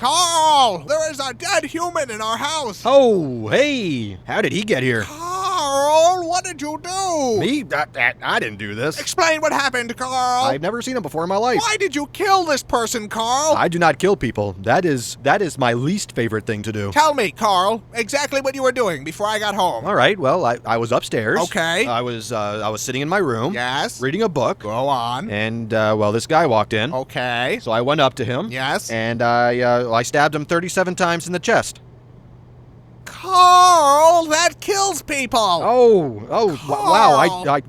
Carl, there is a dead human in our house. Oh, hey, how did he get here? Carl, what did you do? Me? I didn't do this. Explain what happened, Carl. I've never seen him before in my life. Why did you kill this person, Carl? I do not kill people. That is my least favorite thing to do. Tell me, Carl, exactly what you were doing before I got home. All right, well, I was upstairs. Okay. I was sitting in my room. Yes. Reading a book. Go on. And, well, this guy walked in. Okay. So I went up to him. Yes. And I stabbed him 37 times in the chest. Carl, that kills people. Wow,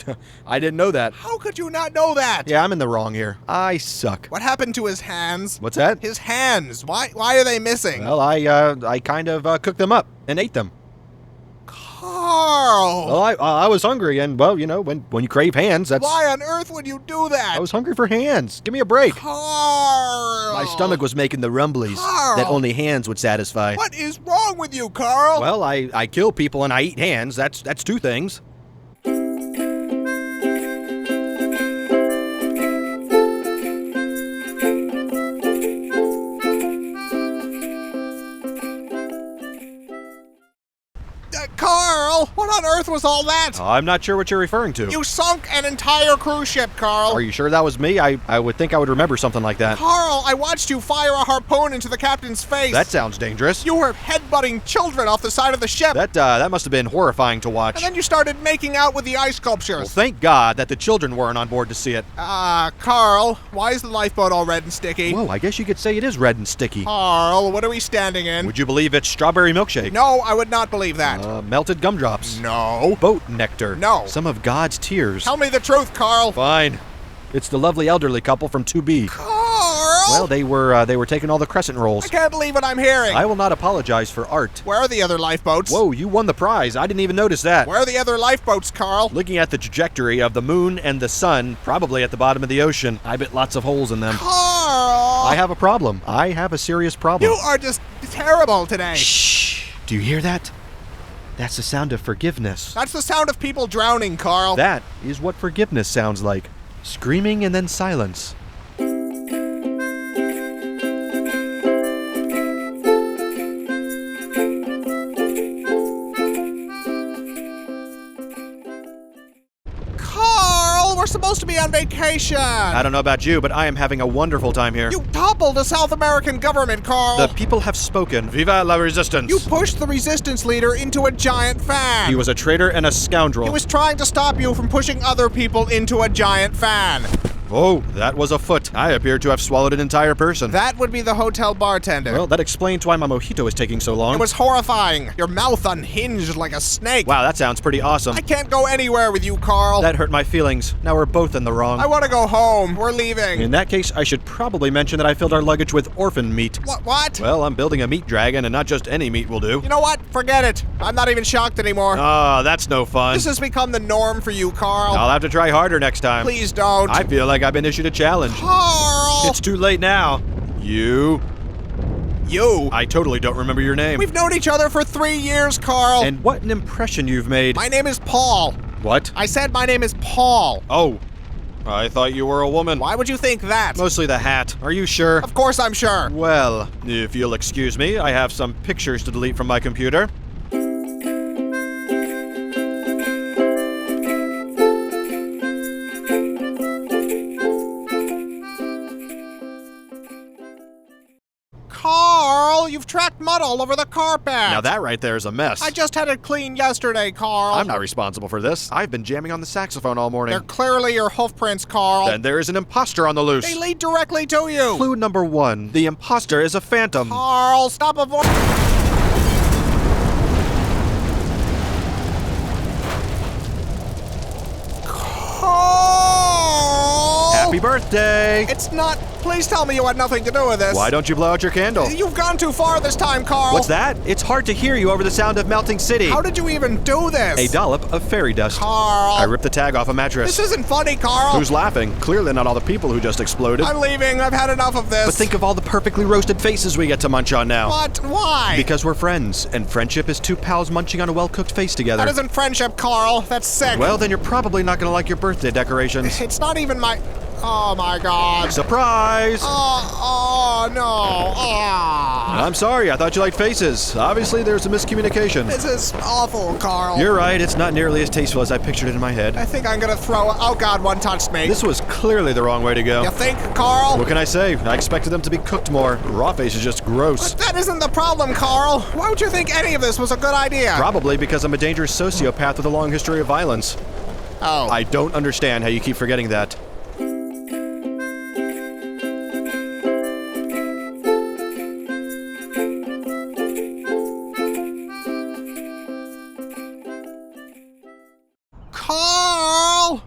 I didn't know that. How could you not know that? Yeah, I'm in the wrong here. I suck. What happened to his hands? What's that? His hands. Why are they missing? Well, I kind of cooked them up and ate them. Carl! Well, I was hungry, and, well, you know, when you crave hands, that's... Why on earth would you do that? I was hungry for hands. Give me a break. Carl! My stomach was making the rumblies Carl! that only hands would satisfy. What is wrong with you, Carl? Well, I kill people and I eat hands. That's two things. Carl, what on earth was all that? I'm not sure what you're referring to. You sunk an entire cruise ship, Carl. Are you sure that was me? I would think I would remember something like that. Carl, I watched you fire a harpoon into the captain's face. That sounds dangerous. You were headbutting children off the side of the ship. That must have been horrifying to watch. And then you started making out with the ice sculptures. Well, thank God that the children weren't on board to see it. Carl, why is the lifeboat all red and sticky? Well, I guess you could say it is red and sticky. Carl, what are we standing in? Would you believe it's strawberry milkshake? No, I would not believe that. Melted gumdrops. No. Boat nectar. No. Some of God's tears. Tell me the truth, Carl. Fine. It's the lovely elderly couple from 2B. Carl! Well, they were taking all the crescent rolls. I can't believe what I'm hearing. I will not apologize for art. Where are the other lifeboats? Whoa, you won the prize. I didn't even notice that. Where are the other lifeboats, Carl? Looking at the trajectory of the moon and the sun, probably at the bottom of the ocean. I bet lots of holes in them. Carl! I have a problem. I have a serious problem. You are just terrible today. Shh. Do you hear that? That's the sound of forgiveness. That's the sound of people drowning, Carl. That is what forgiveness sounds like. Screaming and then silence. Carl, we're supposed to be on vacation. I don't know about you, but I am having a wonderful time here. You toppled the South American government, Carl. The people have spoken. Viva la resistance. You pushed the resistance leader into a giant fan. He was a traitor and a scoundrel. He was trying to stop you from pushing other people into a giant fan. Oh, that was a foot. I appear to have swallowed an entire person. That would be the hotel bartender. Well, that explains why my mojito is taking so long. It was horrifying. Your mouth unhinged like a snake. Wow, that sounds pretty awesome. I can't go anywhere with you, Carl. That hurt my feelings. Now we're both in the wrong. I want to go home. We're leaving. In that case, I should probably mention that I filled our luggage with orphan meat. What? Well, I'm building a meat dragon, and not just any meat will do. You know what? Forget it. I'm not even shocked anymore. That's no fun. This has become the norm for you, Carl. I'll have to try harder next time. Please don't. I feel like I've been issued a challenge. Carl! It's too late now. You? I totally don't remember your name. We've known each other for 3 years, Carl. And what an impression you've made. My name is Paul. What? I said my name is Paul. Oh. I thought you were a woman. Why would you think that? Mostly the hat. Are you sure? Of course I'm sure. Well, if you'll excuse me, I have some pictures to delete from my computer. Carl, you've tracked mud all over the carpet. Now that right there is a mess. I just had it cleaned yesterday, Carl. I'm not responsible for this. I've been jamming on the saxophone all morning. They're clearly your hoof prints, Carl. Then there is an imposter on the loose. They lead directly to you. Clue number 1. The imposter is a phantom. Carl, stop avoiding... Carl! Happy birthday! It's not... Please tell me you had nothing to do with this. Why don't you blow out your candle? You've gone too far this time, Carl. What's that? It's hard to hear you over the sound of melting city. How did you even do this? A dollop of fairy dust. Carl. I ripped the tag off a mattress. This isn't funny, Carl. Who's laughing? Clearly not all the people who just exploded. I'm leaving. I've had enough of this. But think of all the perfectly roasted faces we get to munch on now. What? Why? Because we're friends, and friendship is two pals munching on a well-cooked face together. That isn't friendship, Carl. That's sick. Well, then you're probably not gonna like your birthday decorations. It's not even my... Oh, my God. Surprise! Oh, no. Ah. I'm sorry, I thought you liked faces. Obviously, there's a miscommunication. This is awful, Carl. You're right, it's not nearly as tasteful as I pictured it in my head. I think I'm gonna throw it. Oh God, one touched me. This was clearly the wrong way to go. You think, Carl? What can I say? I expected them to be cooked more. Raw face is just gross. That isn't the problem, Carl. Why would you think any of this was a good idea? Probably because I'm a dangerous sociopath with a long history of violence. Oh. I don't understand how you keep forgetting that. Carl!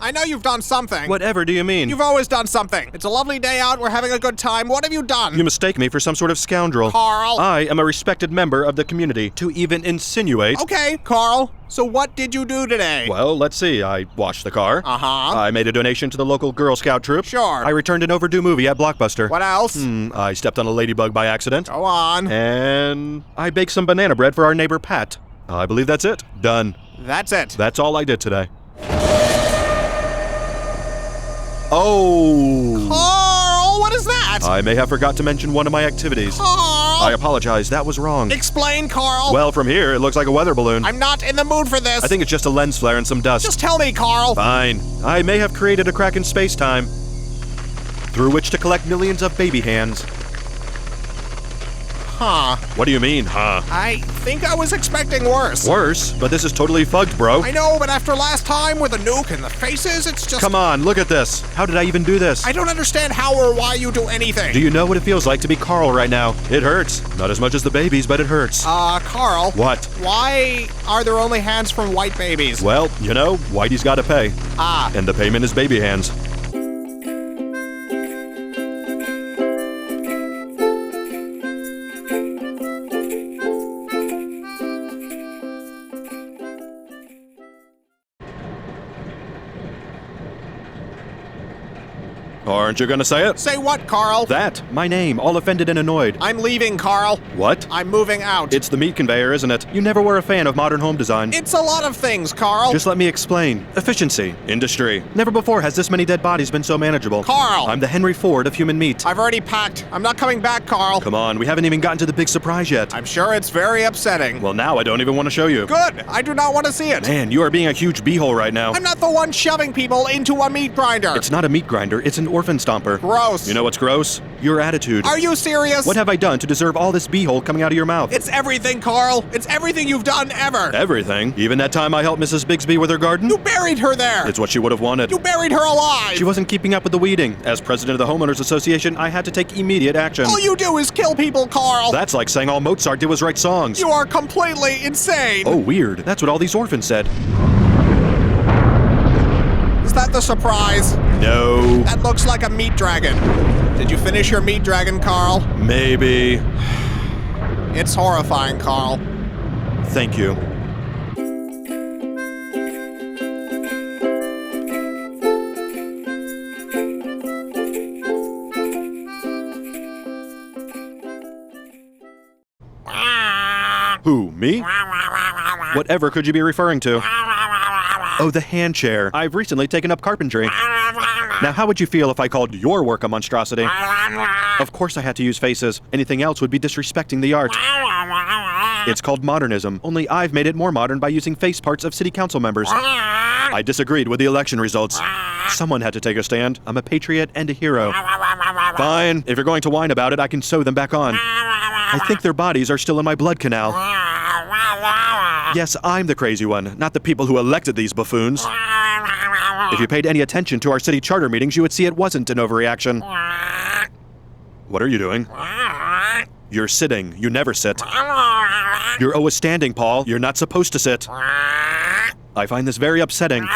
I know you've done something. Whatever do you mean? You've always done something. It's a lovely day out. We're having a good time. What have you done? You mistake me for some sort of scoundrel. Carl. I am a respected member of the community. To even insinuate... Okay, Carl. So what did you do today? Well, let's see. I washed the car. Uh-huh. I made a donation to the local Girl Scout troop. Sure. I returned an overdue movie at Blockbuster. What else? I stepped on a ladybug by accident. Go on. And I baked some banana bread for our neighbor Pat. I believe that's it. Done. That's it. That's all I did today. Oh! Carl, what is that? I may have forgot to mention one of my activities. Carl! I apologize, that was wrong. Explain, Carl. Well, from here, it looks like a weather balloon. I'm not in the mood for this. I think it's just a lens flare and some dust. Just tell me, Carl. Fine. I may have created a crack in space-time through which to collect millions of baby hands. Huh. What do you mean, huh? I think I was expecting worse. Worse? But this is totally fucked, bro. I know, but after last time with the nuke and the faces, it's just... Come on, look at this. How did I even do this? I don't understand how or why you do anything. Do you know what it feels like to be Carl right now? It hurts. Not as much as the babies, but it hurts. Carl. What? Why are there only hands from white babies? Well, you know, Whitey's gotta pay. Ah. And the payment is baby hands. Aren't you gonna say it? Say what, Carl? That. My name, all offended and annoyed. I'm leaving, Carl. What? I'm moving out. It's the meat conveyor, isn't it? You never were a fan of modern home design. It's a lot of things, Carl. Just let me explain. Efficiency. Industry. Never before has this many dead bodies been so manageable. Carl! I'm the Henry Ford of human meat. I've already packed. I'm not coming back, Carl. Come on, we haven't even gotten to the big surprise yet. I'm sure it's very upsetting. Well, now I don't even want to show you. Good. I do not want to see it. Man, you are being a huge beehole right now. I'm not the one shoving people into a meat grinder. It's not a meat grinder, it's an orphan stomper. Gross. You know what's gross? Your attitude. Are you serious? What have I done to deserve all this beehole coming out of your mouth? It's everything, Carl. It's everything you've done ever. Everything? Even that time I helped Mrs. Bigsby with her garden? You buried her there. It's what she would have wanted. You buried her alive. She wasn't keeping up with the weeding. As president of the Homeowners Association, I had to take immediate action. All you do is kill people, Carl. That's like saying all Mozart did was write songs. You are completely insane. Oh, weird. That's what all these orphans said. Is that the surprise? No. That looks like a meat dragon. Did you finish your meat dragon, Carl? Maybe. It's horrifying, Carl. Thank you. Who, me? Whatever could you be referring to? Oh, the hand chair. I've recently taken up carpentry. Now, how would you feel if I called your work a monstrosity? Of course I had to use faces. Anything else would be disrespecting the art. It's called modernism, only I've made it more modern by using face parts of city council members. I disagreed with the election results. Someone had to take a stand. I'm a patriot and a hero. Fine. If you're going to whine about it, I can sew them back on. I think their bodies are still in my blood canal. Yes, I'm the crazy one, not the people who elected these buffoons. If you paid any attention to our city charter meetings, you would see it wasn't an overreaction. What are you doing? You're sitting. You never sit. You're always standing, Paul. You're not supposed to sit. I find this very upsetting.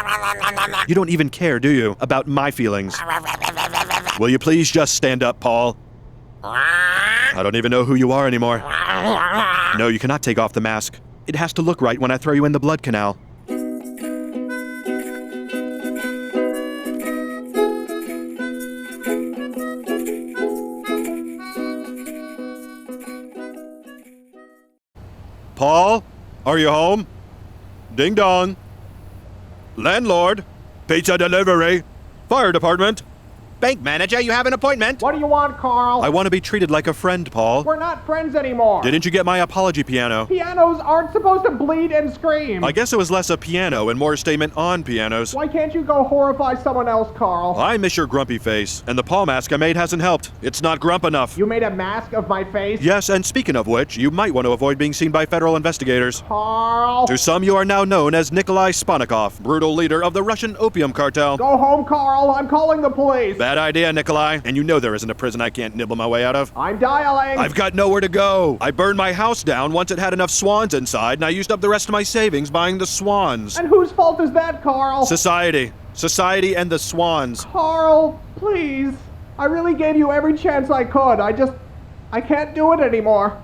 You don't even care, do you, about my feelings? Will you please just stand up, Paul? I don't even know who you are anymore. No, you cannot take off the mask. It has to look right when I throw you in the blood canal. Paul, are you home? Ding dong. Landlord, pizza delivery, fire department. Bank manager, you have an appointment. What do you want, Carl? I want to be treated like a friend, Paul. We're not friends anymore. Didn't you get my apology piano? Pianos aren't supposed to bleed and scream. I guess it was less a piano and more a statement on pianos. Why can't you go horrify someone else, Carl? I miss your grumpy face, and the Paul mask I made hasn't helped. It's not grump enough. You made a mask of my face? Yes, and speaking of which, you might want to avoid being seen by federal investigators. Carl. To some, you are now known as Nikolai Sponikov, brutal leader of the Russian opium cartel. Go home, Carl. I'm calling the police. Bad idea, Nikolai. And you know there isn't a prison I can't nibble my way out of. I'm dialing. I've got nowhere to go. I burned my house down once it had enough swans inside, and I used up the rest of my savings buying the swans. And whose fault is that, Carl? Society. Society and the swans. Carl, please. I really gave you every chance I could. I can't do it anymore.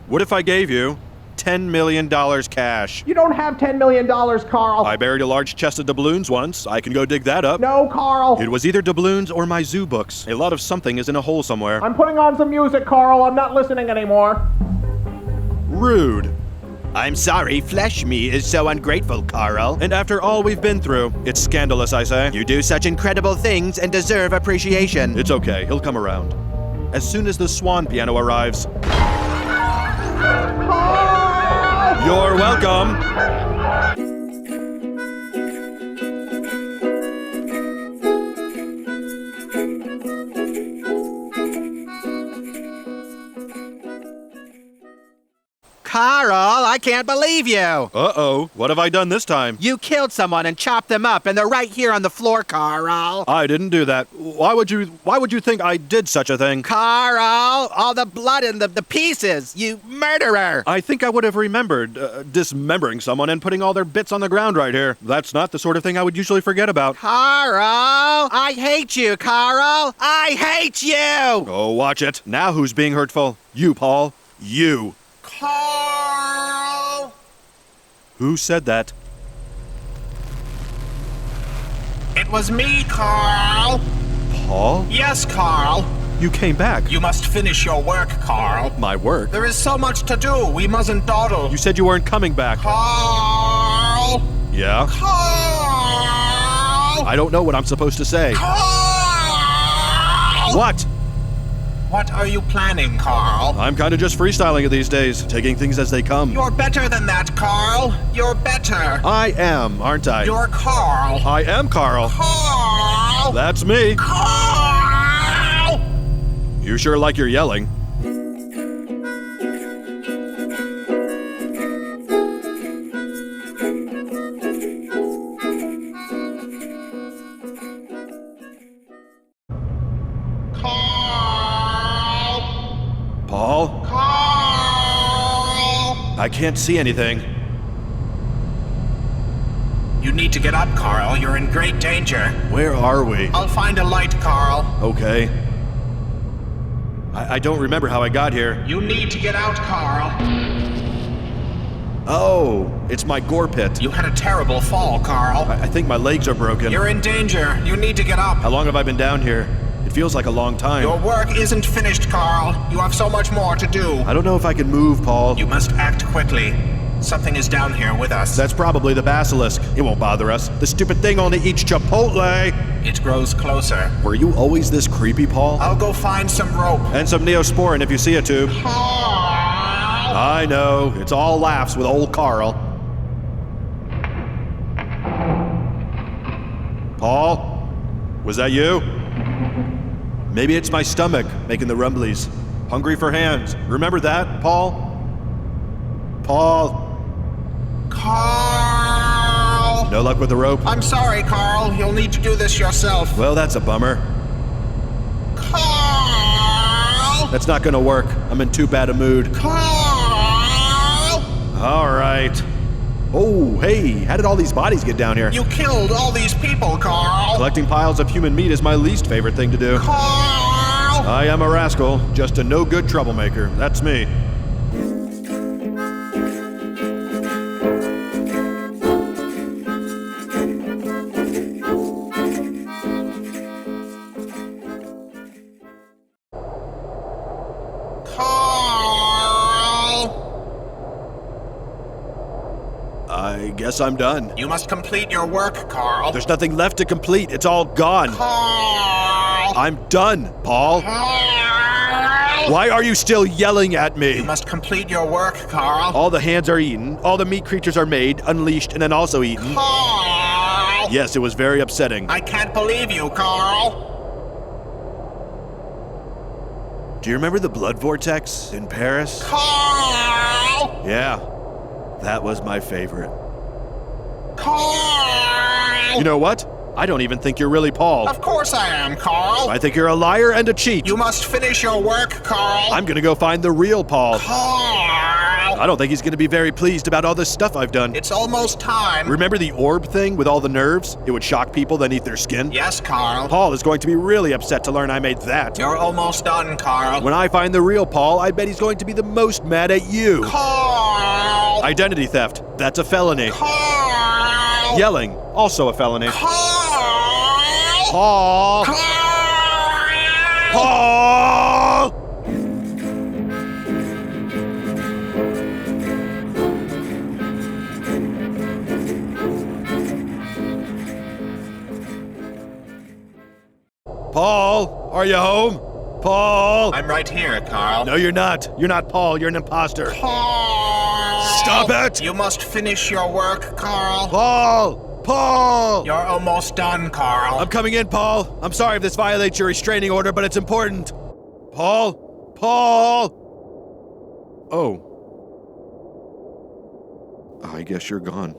What if I gave you $10 million cash? You don't have $10 million, Carl. I buried a large chest of doubloons once. I can go dig that up. No, Carl. It was either doubloons or my zoo books. A lot of something is in a hole somewhere. I'm putting on some music, Carl. I'm not listening anymore. Rude. I'm sorry, flesh me is so ungrateful, Carl. And after all we've been through, it's scandalous, I say. You do such incredible things and deserve appreciation. It's okay, he'll come around. As soon as the swan piano arrives. Carl! You're welcome. Carl, I can't believe you. Uh-oh, what have I done this time? You killed someone and chopped them up, and they're right here on the floor, Carl. I didn't do that. Why would you think I did such a thing? Carl, all the blood and the pieces. You murderer. I think I would have remembered dismembering someone and putting all their bits on the ground right here. That's not the sort of thing I would usually forget about. Carl, I hate you, Carl. I hate you. Oh, watch it. Now who's being hurtful? You, Paul. You. Carl. Who said that? It was me, Carl. Paul? Yes, Carl. You came back. You must finish your work, Carl. My work? There is so much to do. We mustn't dawdle. You said you weren't coming back. Carl. Yeah? Carl. I don't know what I'm supposed to say. Carl. What? What are you planning, Carl? I'm kind of just freestyling it these days, taking things as they come. You're better than that, Carl. You're better. I am, aren't I? You're Carl. I am Carl. Carl. That's me. Carl. You sure like your yelling. Paul? Carl. I can't see anything. You need to get up, Carl. You're in great danger. Where are we? I'll find a light, Carl. Okay. I don't remember how I got here. You need to get out, Carl. Oh, it's my gore pit. You had a terrible fall, Carl. I think my legs are broken. You're in danger. You need to get up. How long have I been down here? It feels like a long time. Your work isn't finished, Carl. You have so much more to do. I don't know if I can move, Paul. You must act quickly. Something is down here with us. That's probably the basilisk. It won't bother us. The stupid thing only eats Chipotle. It grows closer. Were you always this creepy, Paul? I'll go find some rope. And some Neosporin if you see a tube. Carl! I know. It's all laughs with old Carl. Paul? Was that you? Maybe it's my stomach making the rumblies. Hungry for hands. Remember that, Paul? Paul? Carl! No luck with the rope? I'm sorry, Carl. You'll need to do this yourself. Well, that's a bummer. Carl! That's not gonna work. I'm in too bad a mood. Carl! All right. Oh, hey, how did all these bodies get down here? You killed all these people, Carl. Collecting piles of human meat is my least favorite thing to do. Carl! I am a rascal, just a no-good troublemaker. That's me. I guess I'm done. You must complete your work, Carl. There's nothing left to complete. It's all gone. Carl! Carl. I'm done, Paul. Why are you still yelling at You me? must complete your work, Carl. All the hands are eaten, all the meat creatures are made, unleashed, and then also eaten. Carl! Yes, it was very upsetting. I can't believe you, Carl. Do you remember the blood vortex in Paris? Carl! Yeah, that was my favorite. Carl! You know what? I don't even think you're really Paul. Of course I am, Carl. I think you're a liar and a cheat. You must finish your work, Carl. I'm gonna go find the real Paul. Carl! I don't think he's gonna be very pleased about all this stuff I've done. It's almost time. Remember the orb thing with all the nerves? It would shock people that eat their skin? Yes, Carl. Paul is going to be really upset to learn I made that. You're almost done, Carl. When I find the real Paul, I bet he's going to be the most mad at you. Carl! Identity theft, that's a felony. Carl! Yelling, also a felony. Carl! Paul! Carl! Paul! Paul, are you home? Paul! I'm right here, Carl. No, you're not. You're not Paul. You're an imposter. Carl! Stop it! You must finish your work, Carl. Paul! Paul! You're almost done, Carl. I'm coming in, Paul. I'm sorry if this violates your restraining order, but it's important. Paul? Paul? Oh. I guess you're gone.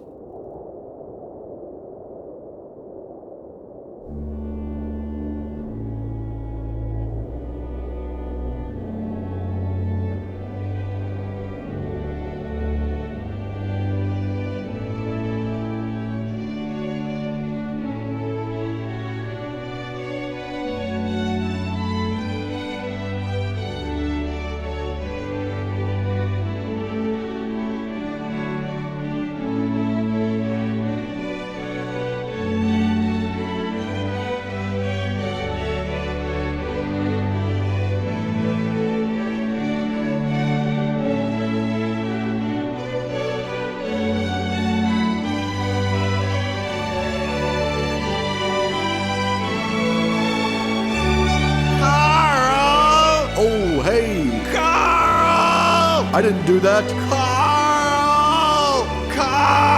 Oh, hey! Carl! I didn't do that. Carl! Carl!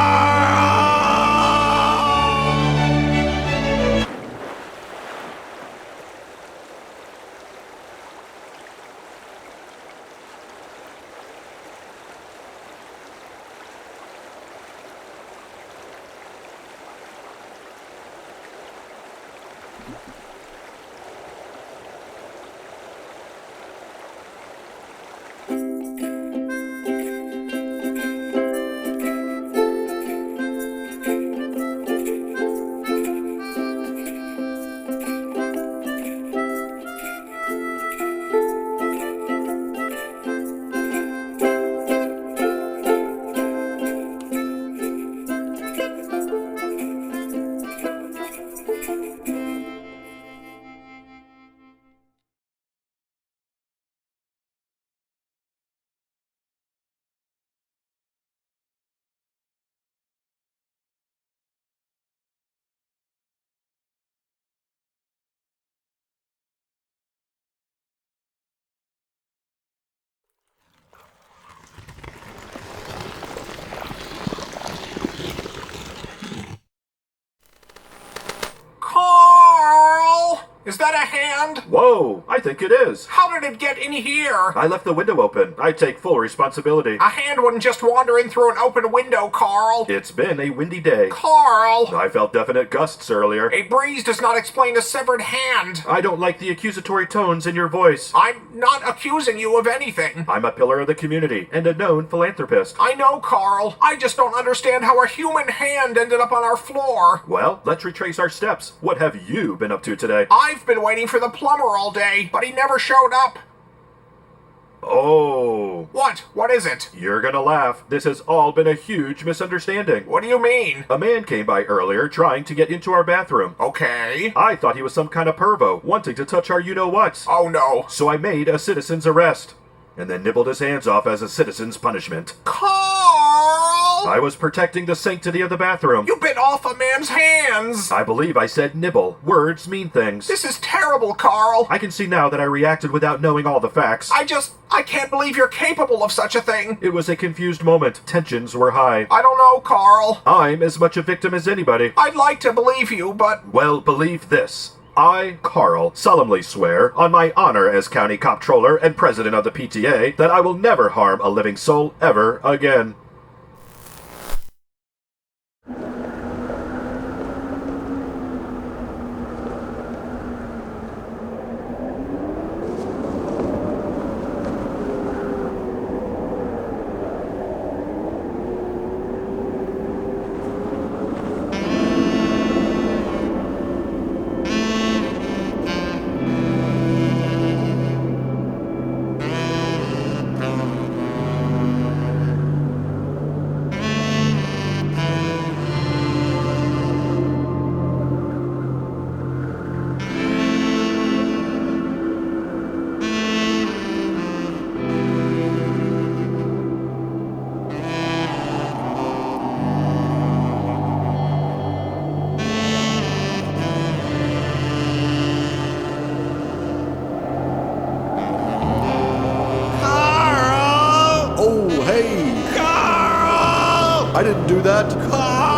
Carl! Is that a hand? Whoa, I think it is. How did it get in here? I left the window open. I take full responsibility. A hand wouldn't just wander in through an open window, Carl. It's been a windy day. Carl! I felt definite gusts earlier. A breeze does not explain a severed hand. I don't like the accusatory tones in your voice. I'm not accusing you of anything. I'm a pillar of the community and a known philanthropist. I know, Carl. I just don't understand how a human hand ended up on our floor. Well, let's retrace our steps. What have you been up to today? I've been waiting for the plumber all day, but he never showed up. Oh. What? What is it? You're gonna laugh. This has all been a huge misunderstanding. What do you mean? A man came by earlier trying to get into our bathroom. Okay. I thought he was some kind of pervo, wanting to touch our you-know-whats. Oh no. So I made a citizen's arrest, and then nibbled his hands off as a citizen's punishment. Carl! I was protecting the sanctity of the bathroom. You bit off a man's hands! I believe I said nibble. Words mean things. This is terrible, Carl! I can see now that I reacted without knowing all the facts. I can't believe you're capable of such a thing! It was a confused moment. Tensions were high. I don't know, Carl. I'm as much a victim as anybody. I'd like to believe you, but... Well, believe this. I, Carl, solemnly swear, on my honor as County Comptroller and President of the PTA, that I will never harm a living soul ever again. I didn't do that. Carl!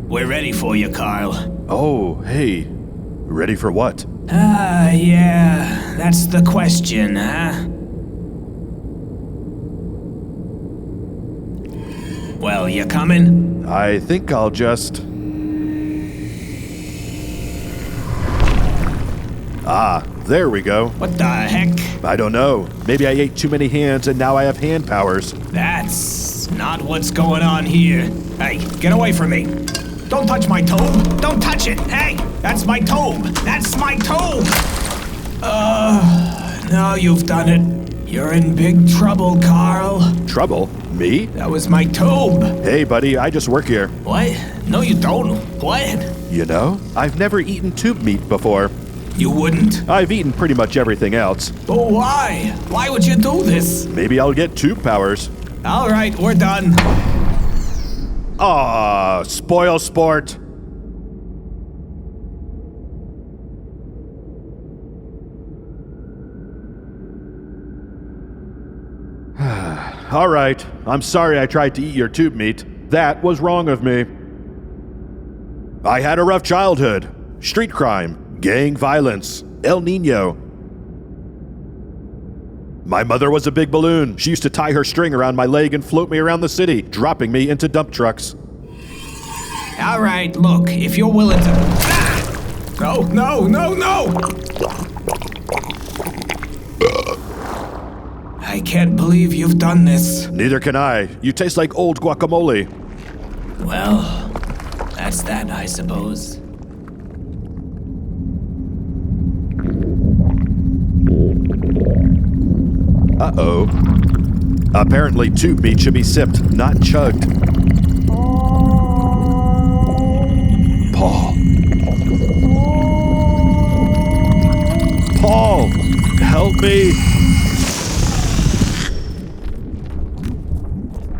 We're ready for you, Carl. Oh, hey. Ready for what? Yeah, that's the question, huh? Well, you coming? I think I'll just... Ah, there we go. What the heck? I don't know. Maybe I ate too many hands and now I have hand powers. That's not what's going on here. Hey, get away from me. Don't touch my tome. Don't touch it. Hey, that's my tome. That's my tome. Now you've done it. You're in big trouble, Carl. Trouble? Me? That was my tome. Hey, buddy, I just work here. What? No, you don't. What? You know, I've never eaten tube meat before. You wouldn't? I've eaten pretty much everything else. But why? Why would you do this? Maybe I'll get tube powers. All right, we're done. Ah, spoil sport. All right, I'm sorry I tried to eat your tube meat. That was wrong of me. I had a rough childhood. Street crime, gang violence, El Nino. My mother was a big balloon. She used to tie her string around my leg and float me around the city, dropping me into dump trucks. All right, look, if you're willing to... Ah! No! I can't believe you've done this. Neither can I. You taste like old guacamole. Well, guess that, I suppose. Uh-oh. Apparently tube meat should be sipped, not chugged. Paul. Paul! Help me!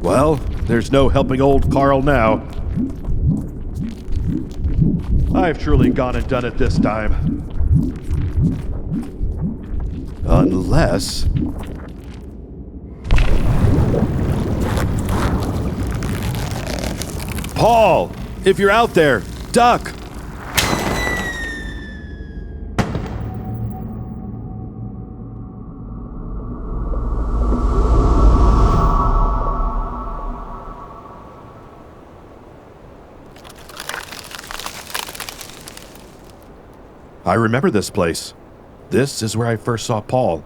Well, there's no helping old Carl now. I've truly gone and done it this time. Unless... Paul! If you're out there, duck! I remember this place. This is where I first saw Paul.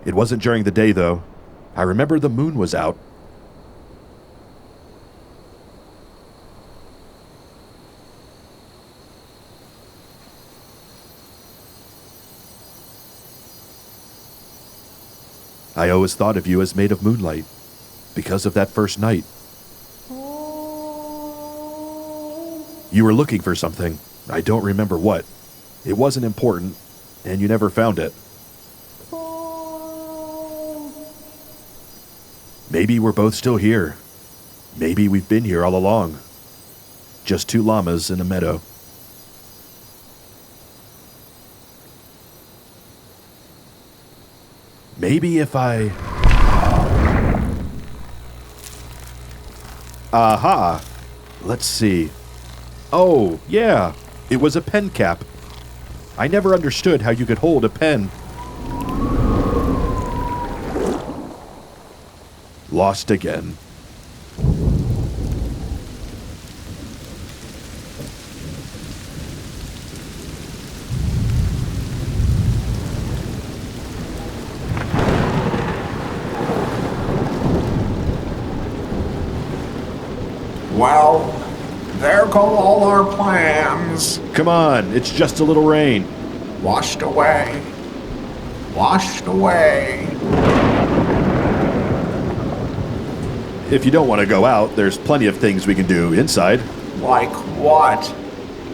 It wasn't during the day, though. I remember the moon was out. I always thought of you as made of moonlight, because of that first night. You were looking for something. I don't remember what. It wasn't important, and you never found it. Maybe we're both still here. Maybe we've been here all along. Just two llamas in a meadow. Maybe if I... Aha! Let's see. Oh, yeah. It was a pen cap. I never understood how you could hold a pen. Lost again. Well, there go all our plans. Come on, it's just a little rain. Washed away. Washed away. If you don't want to go out, there's plenty of things we can do inside. Like what?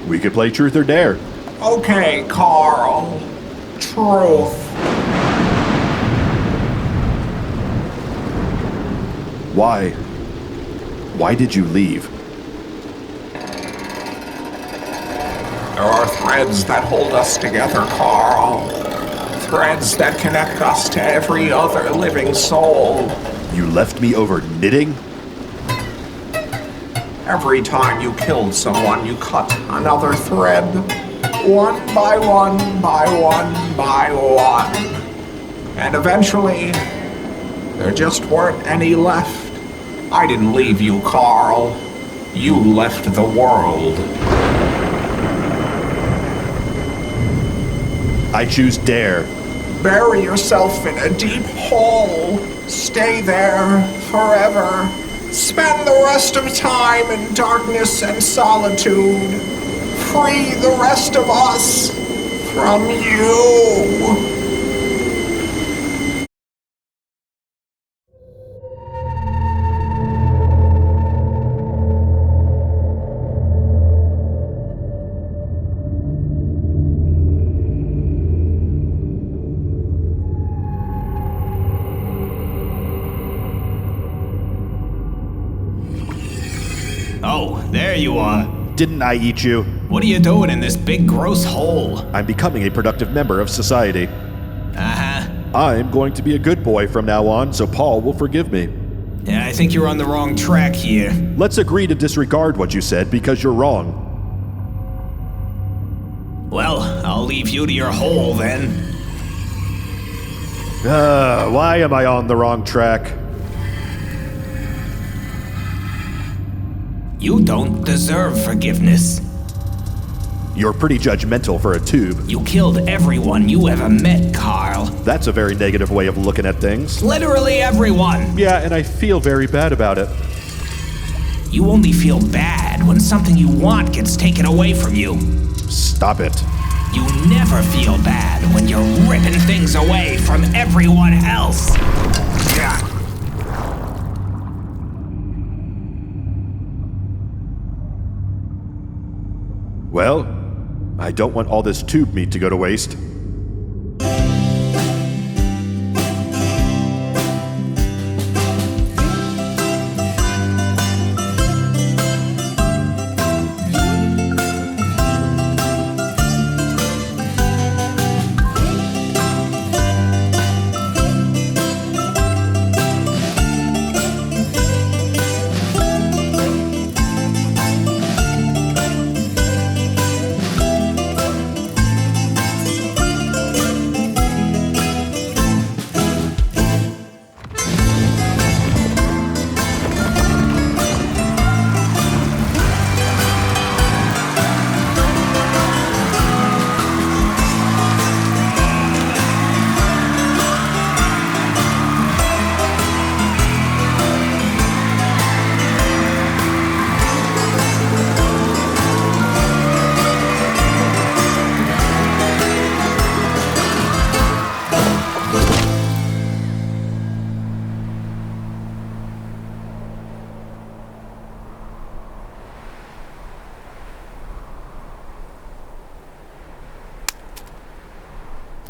We could play Truth or Dare. Okay, Carl. Truth. Why? Why did you leave? There are threads that hold us together, Carl. Threads that connect us to every other living soul. You left me over knitting? Every time you killed someone, you cut another thread. One by one, by one, by one. And eventually, there just weren't any left. I didn't leave you, Carl. You left the world. I choose Dare. Bury yourself in a deep hole. Stay there forever. Spend the rest of time in darkness and solitude. Free the rest of us from you. Oh, there you are. Didn't I eat you? What are you doing in this big gross hole? I'm becoming a productive member of society. Uh-huh. I'm going to be a good boy from now on, so Paul will forgive me. Yeah, I think you're on the wrong track here. Let's agree to disregard what you said because you're wrong. Well, I'll leave you to your hole then. Why am I on the wrong track? You don't deserve forgiveness. You're pretty judgmental for a tube. You killed everyone you ever met, Carl. That's a very negative way of looking at things. Literally everyone. Yeah, and I feel very bad about it. You only feel bad when something you want gets taken away from you. Stop it. You never feel bad when you're ripping things away from everyone else. Yeah. Well, I don't want all this tube meat to go to waste.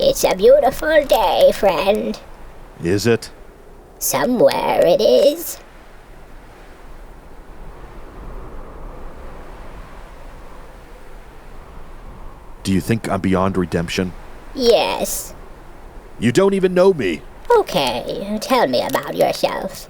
It's a beautiful day, friend. Is it? Somewhere it is. Do you think I'm beyond redemption? Yes. You don't even know me. Okay, tell me about yourself.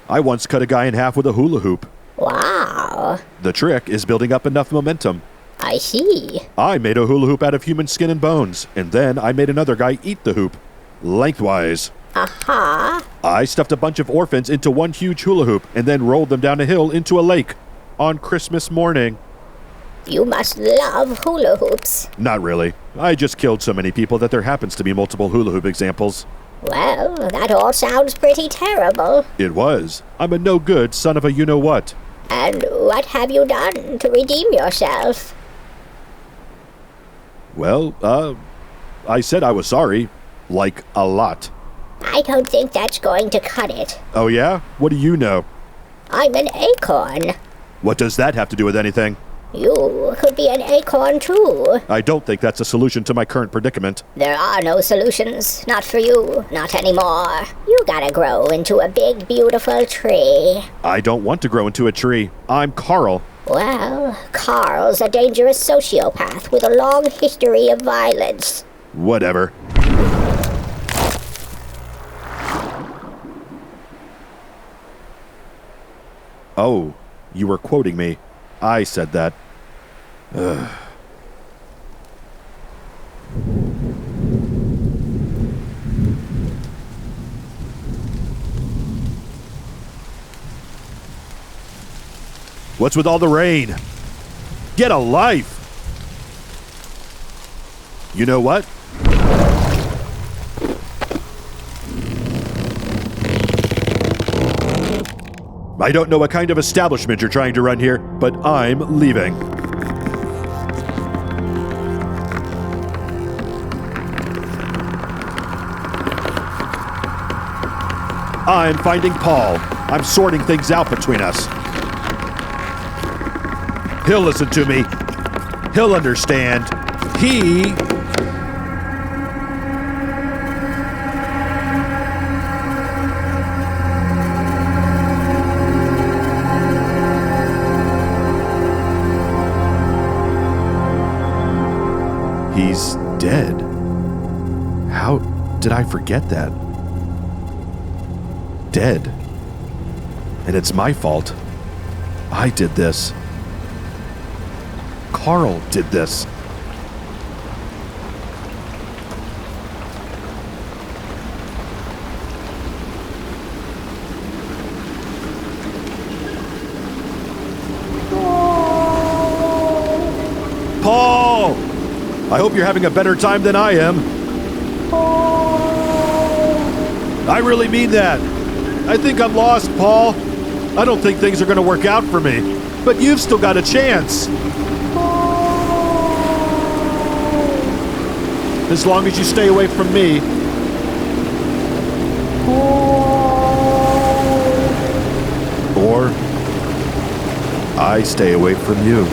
I once cut a guy in half with a hula hoop. Wow. The trick is building up enough momentum. I see. I made a hula hoop out of human skin and bones, and then I made another guy eat the hoop. Lengthwise. Aha. I stuffed a bunch of orphans into one huge hula hoop and then rolled them down a hill into a lake. On Christmas morning. You must love hula hoops. Not really. I just killed so many people that there happens to be multiple hula hoop examples. Well, that all sounds pretty terrible. It was. I'm a no-good son of a you-know-what. And what have you done to redeem yourself? Well, I said I was sorry. Like, a lot. I don't think that's going to cut it. Oh yeah? What do you know? I'm an acorn. What does that have to do with anything? You could be an acorn too. I don't think that's a solution to my current predicament. There are no solutions. Not for you. Not anymore. You gotta grow into a big, beautiful tree. I don't want to grow into a tree. I'm Carl. Well, Carl's a dangerous sociopath with a long history of violence. Whatever. Oh, you were quoting me. I said that. Ugh. What's with all the rain? Get a life! You know what? I don't know what kind of establishment you're trying to run here, but I'm leaving. I'm finding Paul. I'm sorting things out between us. He'll listen to me. He'll understand. He's dead. How did I forget that? Dead. And it's my fault. I did this. Carl did this. Paul! I hope you're having a better time than I am. I really mean that. I think I'm lost, Paul. I don't think things are gonna work out for me. But you've still got a chance. As long as you stay away from me. Or I stay away from you.